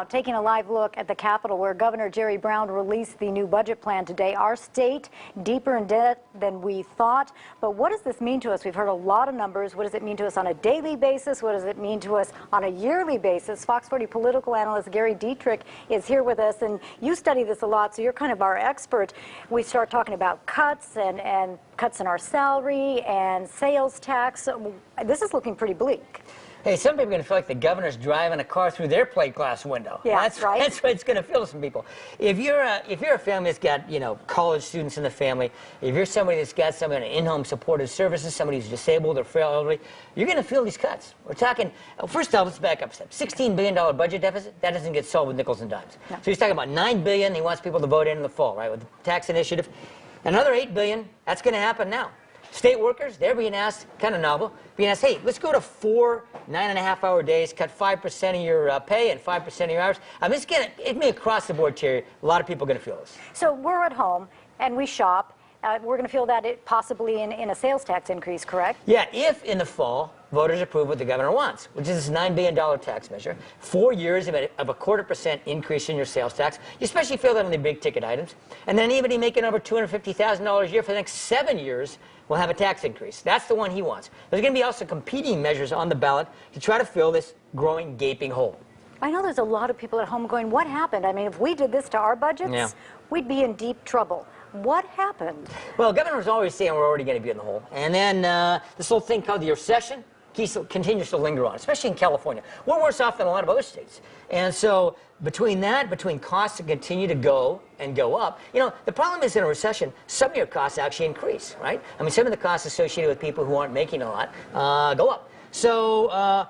Taking a live look at the Capitol, where Governor Jerry Brown released the new budget plan today. Our state deeper in debt than we thought. But what does this mean to us? We've heard a lot of numbers. What does it mean to us on a daily basis? What does it mean to us on a yearly basis? Fox 40 political analyst Gary Dietrich is here with us, and you study this a lot, so you're kind of our expert. We start talking about cuts and cuts in our salary and sales tax. This is looking pretty bleak. Hey, some people are going to feel like the governor's driving a car through their plate glass window. Yeah, that's right. That's what it's going to feel to some people. If you're a family that's got, college students in the family, if you're somebody that's got somebody on in-home supportive services, somebody who's disabled or frail elderly, you're going to feel these cuts. We're talking, first off, let's back up a step. $16 billion budget deficit, that doesn't get solved with nickels and dimes. No. So he's talking about $9 billion he wants people to vote in the fall, right, with the tax initiative. Another $8 billion, that's going to happen now. State workers, they're being asked, kind of novel, being asked, hey, let's go to 4 9.5-hour days, cut 5% of your pay and 5% of your hours. I mean, it's me across the board, Terry. A lot of people are going to feel this. So we're at home and we shop. We're going to feel that possibly in a sales tax increase, correct? Yeah, if in the fall voters approve what the governor wants, which is this $9 billion tax measure, 4 years of a 0.25% increase in your sales tax. You especially feel that on the big ticket items. And then anybody making over $250,000 a year for the next 7 years will have a tax increase. That's the one he wants. There's going to be also competing measures on the ballot to try to fill this growing, gaping hole. I know there's a lot of people at home going, what happened? I mean, if we did this to our budgets, we'd be in deep trouble. What happened? Well, the governor was always saying we're already going to be in the hole. And then this whole thing called the recession continues to linger on, especially in California. We're worse off than a lot of other states. And so between costs that continue to go and go up, the problem is in a recession, some of your costs actually increase, right? I mean, some of the costs associated with people who aren't making a lot go up. So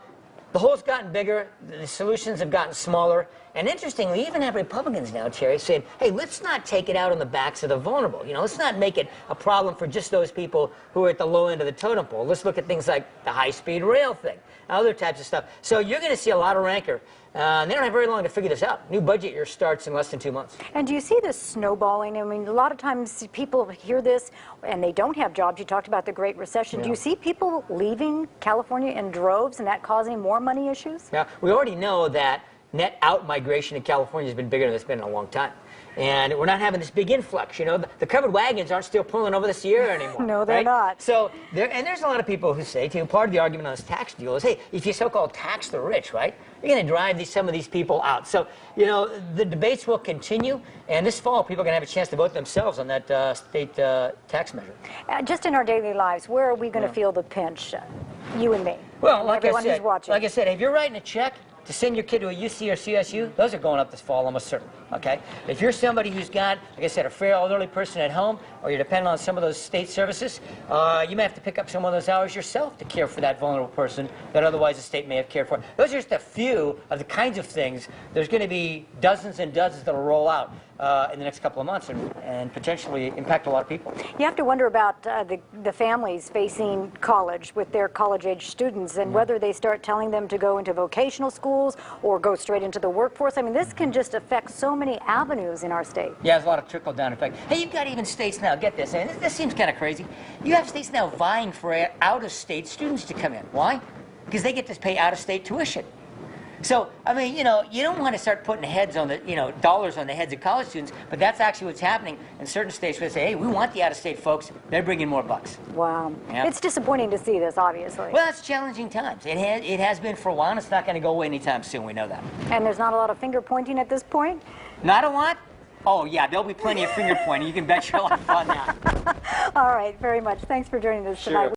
the hole's gotten bigger, the solutions have gotten smaller, and interestingly, even have Republicans now, Terry, saying, hey, let's not take it out on the backs of the vulnerable. Let's not make it a problem for just those people who are at the low end of the totem pole. Let's look at things like the high-speed rail thing, other types of stuff. So you're going to see a lot of rancor. They don't have very long to figure this out. New budget year starts in less than 2 months. And do you see this snowballing? I mean, a lot of times people hear this and they don't have jobs. You talked about the Great Recession. Yeah. Do you see people leaving California in droves and that causing more money issues? Yeah, we already know that net out migration in California has been bigger than it's been in a long time. And we're not having this big influx. The covered wagons aren't still pulling over the Sierra anymore. No, they're not. So, there's a lot of people who say, too, part of the argument on this tax deal is, hey, if you so-called tax the rich, right, you're going to drive some of these people out. So, the debates will continue, and this fall, people are going to have a chance to vote themselves on that state tax measure. Just in our daily lives, where are we going to feel the pinch, you and me? Well, like everyone who's watching. Like I said, if you're writing a check to send your kid to a UC or CSU, those are going up this fall almost certainly, okay? If you're somebody who's got, like I said, a frail elderly person at home, or you're dependent on some of those state services, you may have to pick up some of those hours yourself to care for that vulnerable person that otherwise the state may have cared for. Those are just a few of the kinds of things. There's going to be dozens and dozens that will roll out in the next couple of months and potentially impact a lot of people. You have to wonder about the families facing college with their college-age students and whether they start telling them to go into vocational schools or go straight into the workforce. I mean, this can just affect so many avenues in our state. Yeah, there's a lot of trickle-down effect. Hey, you've got even states now, get this, and this seems kind of crazy. You have states now vying for out-of-state students to come in. Why? Because they get to pay out-of-state tuition. So, I mean, you don't want to start putting heads on the, dollars on the heads of college students, but that's actually what's happening in certain states where they say, hey, we want the out-of-state folks. They're bringing more bucks. Wow. Yeah. It's disappointing to see this, obviously. Well, it's challenging times. It has been for a while, and it's not going to go away anytime soon. We know that. And there's not a lot of finger pointing at this point? Not a lot? Oh, yeah, there'll be plenty of finger pointing. You can bet your life on that. All right, very much. Thanks for joining us tonight.